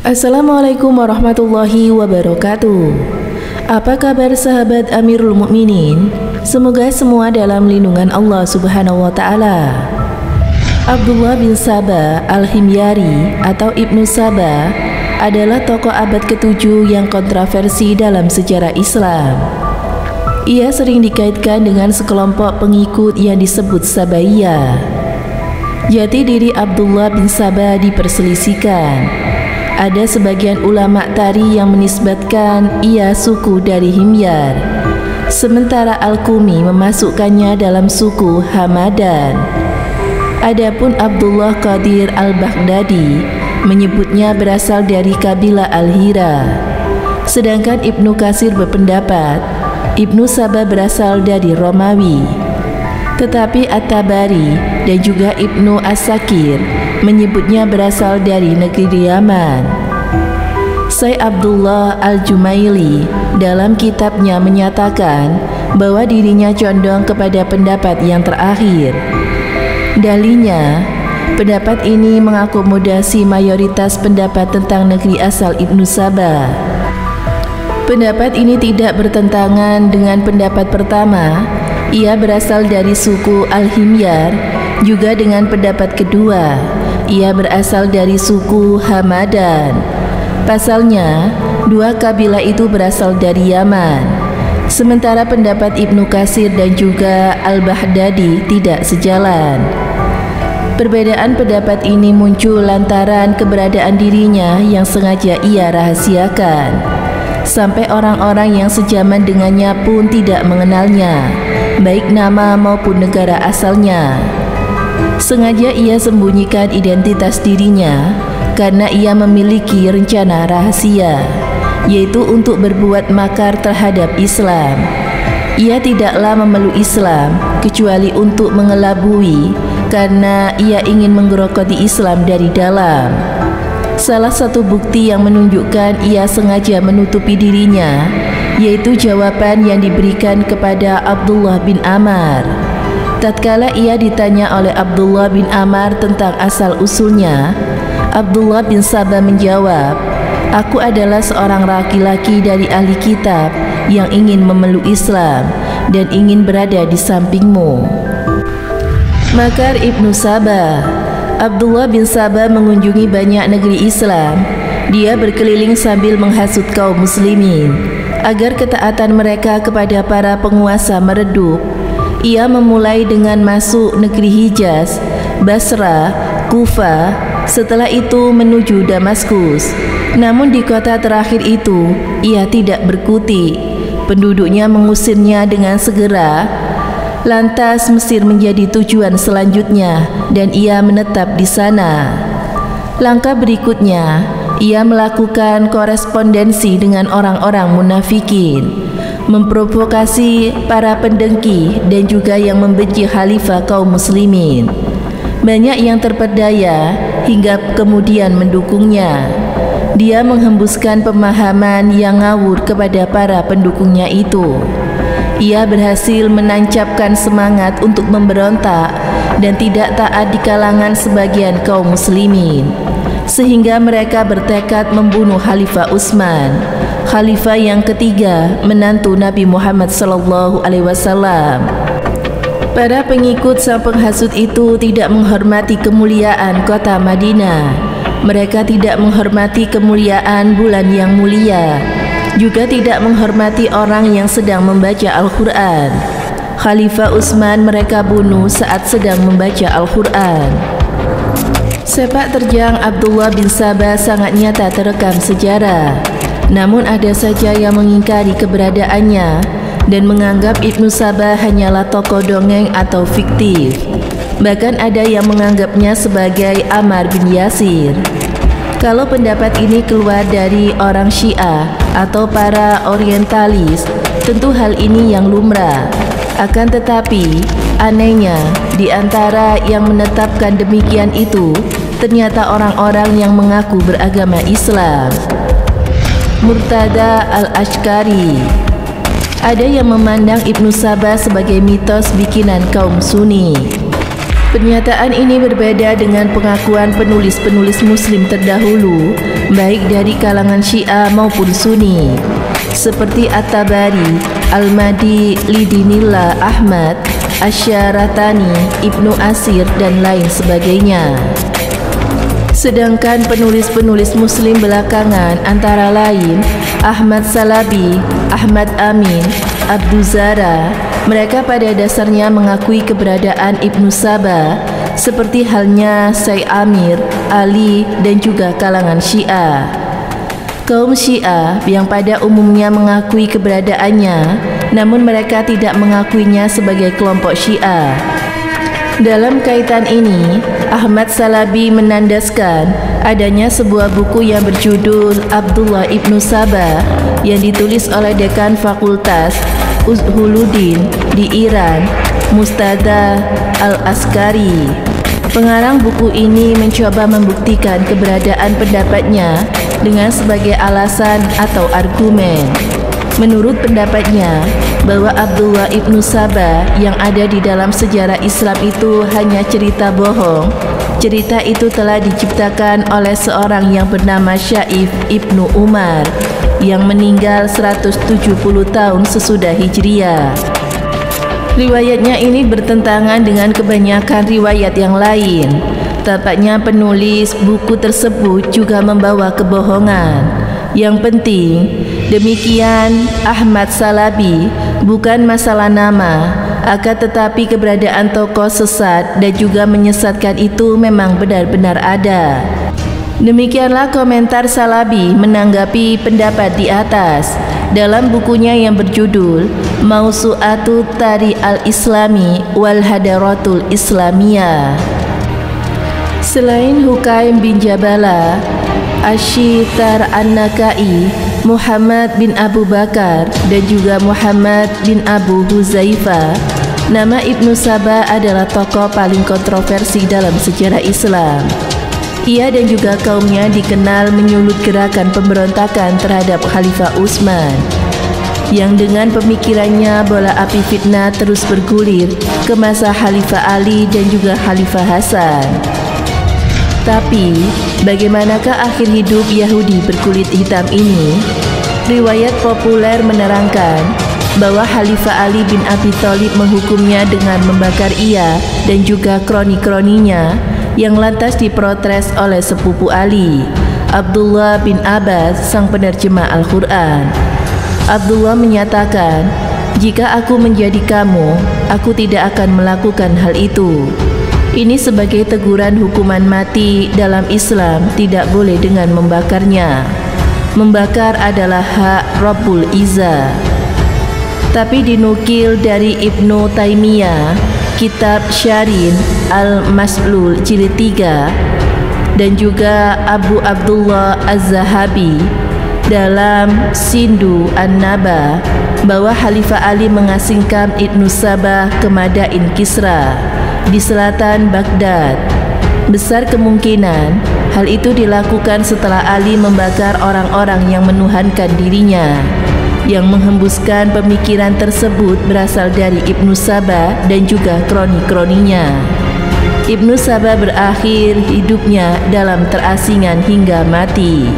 Assalamualaikum warahmatullahi wabarakatuh. Apa kabar sahabat Amirul Mukminin? Semoga semua dalam lindungan Allah Subhanahu wa taala. Abdullah bin Sabah Al-Himyari atau Ibnu Sabah adalah tokoh abad ke-7 yang kontroversi dalam sejarah Islam. Ia sering dikaitkan dengan sekelompok pengikut yang disebut Sabaiyah. Jati diri Abdullah bin Sabah diperselisihkan. Ada sebagian ulama tari yang menisbatkan ia suku dari Himyar, sementara Al-Qumi memasukkannya dalam suku Hamadan. Adapun Abdullah Qadir Al-Baghdadi menyebutnya berasal dari kabilah Al-Hira. Sedangkan Ibnu Katsir berpendapat Ibnu Sabah berasal dari Romawi. Tetapi At-Tabari dan juga Ibnu As-Sakir menyebutnya berasal dari negeri Yaman. Syekh Abdullah Al-Jumaili dalam kitabnya menyatakan bahwa dirinya condong kepada pendapat yang terakhir. Dalinya, pendapat ini mengakomodasi mayoritas pendapat tentang negeri asal Ibnu Sabah. Pendapat ini tidak bertentangan dengan pendapat pertama, ia berasal dari suku Al-Himyar, juga dengan pendapat kedua, ia berasal dari suku Hamadan. Pasalnya, dua kabilah itu berasal dari Yaman. Sementara pendapat Ibnu Katsir dan juga Al-Baghdadi tidak sejalan. Perbedaan pendapat ini muncul lantaran keberadaan dirinya yang sengaja ia rahasiakan. Sampai orang-orang yang sejaman dengannya pun tidak mengenalnya, baik nama maupun negara asalnya. Sengaja ia sembunyikan identitas dirinya karena ia memiliki rencana rahasia, yaitu untuk berbuat makar terhadap Islam. Ia tidaklah memeluk Islam kecuali untuk mengelabui karena ia ingin menggerogoti Islam dari dalam. Salah satu bukti yang menunjukkan ia sengaja menutupi dirinya yaitu jawaban yang diberikan kepada Abdullah bin Amr. Tatkala ia ditanya oleh Abdullah bin Amr tentang asal-usulnya, Abdullah bin Sabah menjawab, "Aku adalah seorang laki-laki dari ahli kitab yang ingin memeluk Islam dan ingin berada di sampingmu." Makar Ibnu Sabah. Abdullah bin Sabah mengunjungi banyak negeri Islam. Dia berkeliling sambil menghasut kaum muslimin agar ketaatan mereka kepada para penguasa meredup. Ia memulai dengan masuk negeri Hijaz, Basra, Kufah, setelah itu menuju Damaskus. Namun di kota terakhir itu, ia tidak berkutik. Penduduknya mengusirnya dengan segera. Lantas Mesir menjadi tujuan selanjutnya dan ia menetap di sana. Langkah berikutnya, ia melakukan korespondensi dengan orang-orang munafikin, memprovokasi para pendengki dan juga yang membenci khalifah kaum muslimin. Banyak yang terpedaya hingga kemudian mendukungnya. Dia menghembuskan pemahaman yang ngawur kepada para pendukungnya itu. Ia berhasil menancapkan semangat untuk memberontak dan tidak taat di kalangan sebagian kaum muslimin, sehingga mereka bertekad membunuh Khalifah Utsman, khalifah yang ketiga menantu Nabi Muhammad SAW. Para pengikut sang penghasut itu tidak menghormati kemuliaan kota Madinah. Mereka tidak menghormati kemuliaan bulan yang mulia, juga tidak menghormati orang yang sedang membaca Al-Quran. Khalifah Utsman mereka bunuh saat sedang membaca Al-Quran. Sepak terjang Abdullah bin Sabah sangat nyata terekam sejarah. Namun ada saja yang mengingkari keberadaannya dan menganggap Ibnu Sabah hanyalah tokoh dongeng atau fiktif. Bahkan ada yang menganggapnya sebagai Ammar bin Yasir. Kalau pendapat ini keluar dari orang Syiah atau para orientalis, tentu hal ini yang lumrah. Akan tetapi, anehnya, di antara yang menetapkan demikian itu, ternyata orang-orang yang mengaku beragama Islam. Murtada Al-Ashqari. Ada yang memandang Ibnu Sabah sebagai mitos bikinan kaum Sunni. Pernyataan ini berbeda dengan pengakuan penulis-penulis Muslim terdahulu, baik dari kalangan Syiah maupun Sunni, seperti At-Tabari, Al-Madi, Lidinillah Ahmad, Asy-Syaratani, Ibnu Asir, dan lain sebagainya. Sedangkan penulis-penulis Muslim belakangan antara lain Ahmad Salabi, Ahmad Amin, Abdul Zara, mereka pada dasarnya mengakui keberadaan Ibnu Saba, seperti halnya Syekh Amir, Ali, dan juga kalangan Syiah. Kaum Syiah yang pada umumnya mengakui keberadaannya, namun mereka tidak mengakuinya sebagai kelompok Syiah. Dalam kaitan ini, Ahmad Salabi menandaskan adanya sebuah buku yang berjudul Abdullah Ibnu Saba yang ditulis oleh dekan Fakultas Uzhuluddin di Iran, Mustada Al-Askari. Pengarang buku ini mencoba membuktikan keberadaan pendapatnya dengan sebagai alasan atau argumen. Menurut pendapatnya, bahwa Abdullah Ibnu Saba yang ada di dalam sejarah Islam itu hanya cerita bohong. Cerita itu telah diciptakan oleh seorang yang bernama Syaif Ibnu Umar yang meninggal 170 tahun sesudah Hijriah. Riwayatnya ini bertentangan dengan kebanyakan riwayat yang lain. Tampaknya penulis buku tersebut juga membawa kebohongan. Yang penting, demikian Ahmad Salabi bukan masalah nama, akan tetapi keberadaan tokoh sesat dan juga menyesatkan itu memang benar-benar ada. Demikianlah komentar Salabi menanggapi pendapat di atas dalam bukunya yang berjudul Mausu'atut Tarikh Al-Islami wal Hadaratul Islamiyah. Selain Hukaim bin Jabala, Asy-Syitar An-Nakai, Muhammad bin Abu Bakar, dan juga Muhammad bin Abu Huzaifah, nama Ibnu Saba adalah tokoh paling kontroversi dalam sejarah Islam. Ia dan juga kaumnya dikenal menyulut gerakan pemberontakan terhadap Khalifah Utsman, yang dengan pemikirannya bola api fitnah terus bergulir ke masa Khalifah Ali dan juga Khalifah Hasan. Tapi, bagaimanakah akhir hidup Yahudi berkulit hitam ini? Riwayat populer menerangkan bahwa Khalifah Ali bin Abi Thalib menghukumnya dengan membakar ia dan juga kroni-kroninya, yang lantas diprotes oleh sepupu Ali, Abdullah bin Abbas, sang penerjemah Al-Quran. Abdullah menyatakan, "Jika aku menjadi kamu, aku tidak akan melakukan hal itu." Ini sebagai teguran hukuman mati dalam Islam tidak boleh dengan membakarnya. Membakar adalah hak Rabbul Izzah. Tapi dinukil dari Ibnu Taimiyah, Kitab Syarin Al-Maslul Jilid 3, dan juga Abu Abdullah Az-Zahabi dalam Sindu An-Naba, bahwa Khalifah Ali mengasingkan Ibnu Saba ke Madain Kisra di selatan Baghdad. Besar kemungkinan hal itu dilakukan setelah Ali membakar orang-orang yang menuhankan dirinya. Yang menghembuskan pemikiran tersebut berasal dari Ibnu Saba dan juga kroni-kroninya. Ibnu Saba berakhir hidupnya dalam terasingan hingga mati.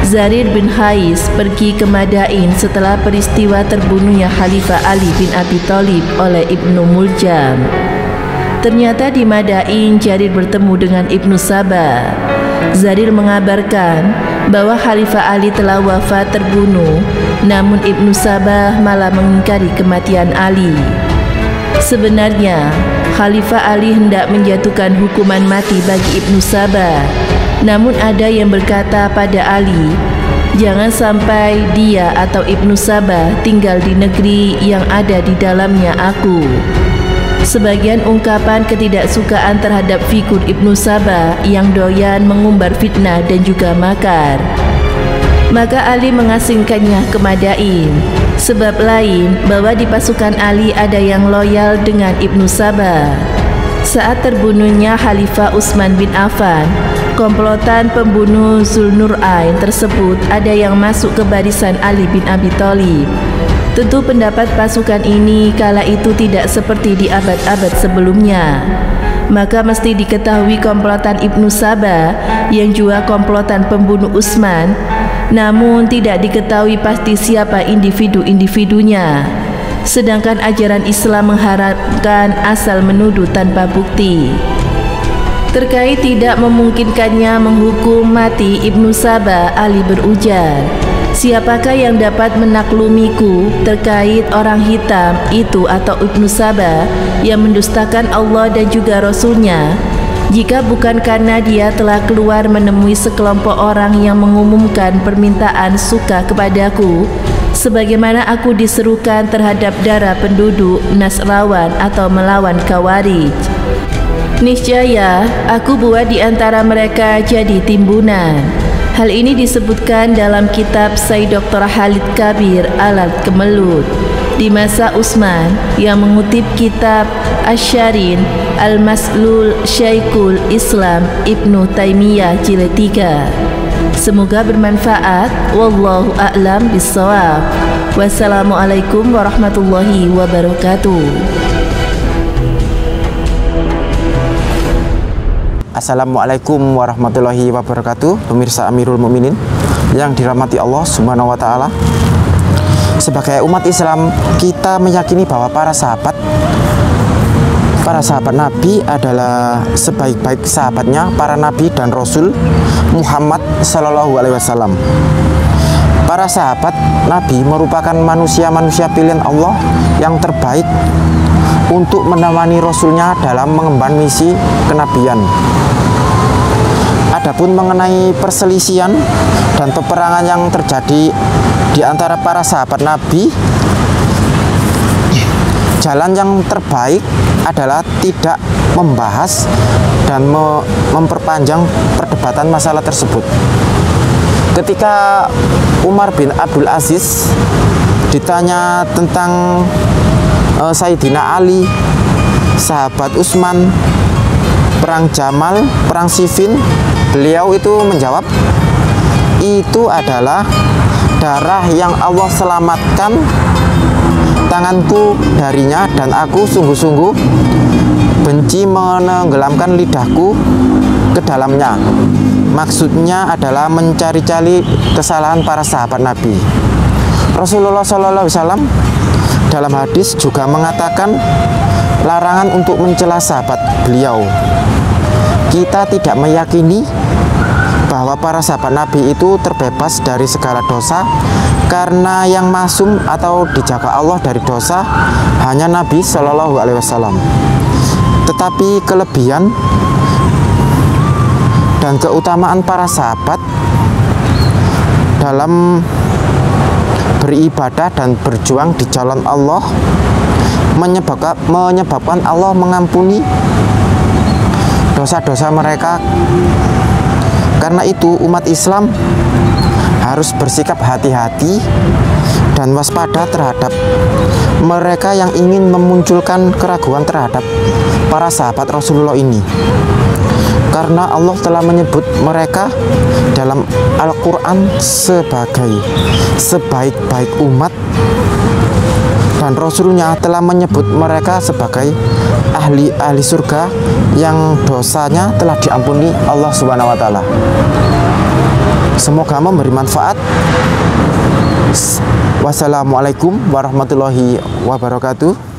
Zarir bin Hais pergi ke Madain setelah peristiwa terbunuhnya Khalifah Ali bin Abi Thalib oleh Ibnu Muljam. Ternyata di Madain Jarir bertemu dengan Ibnu Saba. Zarir mengabarkan bahwa Khalifah Ali telah wafat terbunuh, namun Ibnu Saba malah mengingkari kematian Ali. Sebenarnya, Khalifah Ali hendak menjatuhkan hukuman mati bagi Ibnu Saba, namun ada yang berkata pada Ali, "Jangan sampai dia atau Ibnu Saba tinggal di negeri yang ada di dalamnya aku." Sebagian ungkapan ketidaksukaan terhadap figur Ibnu Saba yang doyan mengumbar fitnah dan juga makar. Maka Ali mengasingkannya ke Madain. Sebab lain bahwa di pasukan Ali ada yang loyal dengan Ibnu Saba. Saat terbunuhnya Khalifah Utsman bin Affan, komplotan pembunuh Zulnurain tersebut ada yang masuk ke barisan Ali bin Abi Thalib. Tentu pendapat pasukan ini kala itu tidak seperti di abad-abad sebelumnya. maka mesti diketahui komplotan Ibnu Saba yang juga komplotan pembunuh Utsman, namun tidak diketahui pasti siapa individu-individunya. Sedangkan ajaran Islam mengharamkan asal menuduh tanpa bukti. Terkait tidak memungkinkannya menghukum mati Ibnu Saba, Ali berujar, "Siapakah yang dapat menaklumiku terkait orang hitam itu atau Ibnu Saba yang mendustakan Allah dan juga Rasulnya, jika bukan karena dia telah keluar menemui sekelompok orang yang mengumumkan permintaan suka kepadaku, sebagaimana aku diserukan terhadap darah penduduk Nasrawan atau melawan Khawarij. Niscaya aku buat di antara mereka jadi timbunan." Hal ini disebutkan dalam kitab Sayyid Dr. Khalid Kabir Al-Kemelut di masa Utsman yang mengutip kitab Asy-Syarin Al-Maslul Syekhul Islam Ibnu Taimiyah jilid 3. Semoga bermanfaat. Wallahu a'lam bishawab. Wassalamualaikum warahmatullahi wabarakatuh. Assalamualaikum warahmatullahi wabarakatuh. Pemirsa Amirul Mukminin yang dirahmati Allah Subhanahu wa taala. Sebagai umat Islam, kita meyakini bahwa para sahabat Nabi adalah sebaik-baik sahabatnya para nabi dan rasul Muhammad sallallahu alaihi wasallam. Para sahabat Nabi merupakan manusia-manusia pilihan Allah yang terbaik untuk menemani Rasulnya dalam mengemban misi kenabian. Adapun mengenai perselisihan dan peperangan yang terjadi di antara para sahabat Nabi, jalan yang terbaik adalah tidak membahas dan memperpanjang perdebatan masalah tersebut. Ketika Umar bin Abdul Aziz ditanya tentang Sayyidina Ali, sahabat Utsman, perang Jamal, perang Siffin, beliau itu menjawab, "Itu adalah darah yang Allah selamatkan tanganku darinya, dan aku sungguh-sungguh benci menenggelamkan lidahku ke dalamnya." Maksudnya adalah mencari-cari kesalahan para sahabat Nabi. Rasulullah SAW dalam hadis juga mengatakan larangan untuk mencela sahabat beliau. Kita tidak meyakini bahwa para sahabat Nabi itu terbebas dari segala dosa, karena yang masum atau dijaga Allah dari dosa hanya Nabi Shallallahu Alaihi Wasallam. Tetapi kelebihan dan keutamaan para sahabat dalam beribadah dan berjuang di jalan Allah menyebabkan Allah mengampuni dosa-dosa mereka. Karena itu umat Islam harus bersikap hati-hati dan waspada terhadap mereka yang ingin memunculkan keraguan terhadap para sahabat Rasulullah ini. Karena Allah telah menyebut mereka dalam Al-Quran sebagai sebaik-baik umat, dan Rasulnya telah menyebut mereka sebagai ahli surga yang dosanya telah diampuni Allah Subhanahu wa taala. Semoga memberi manfaat. Wassalamualaikum warahmatullahi wabarakatuh.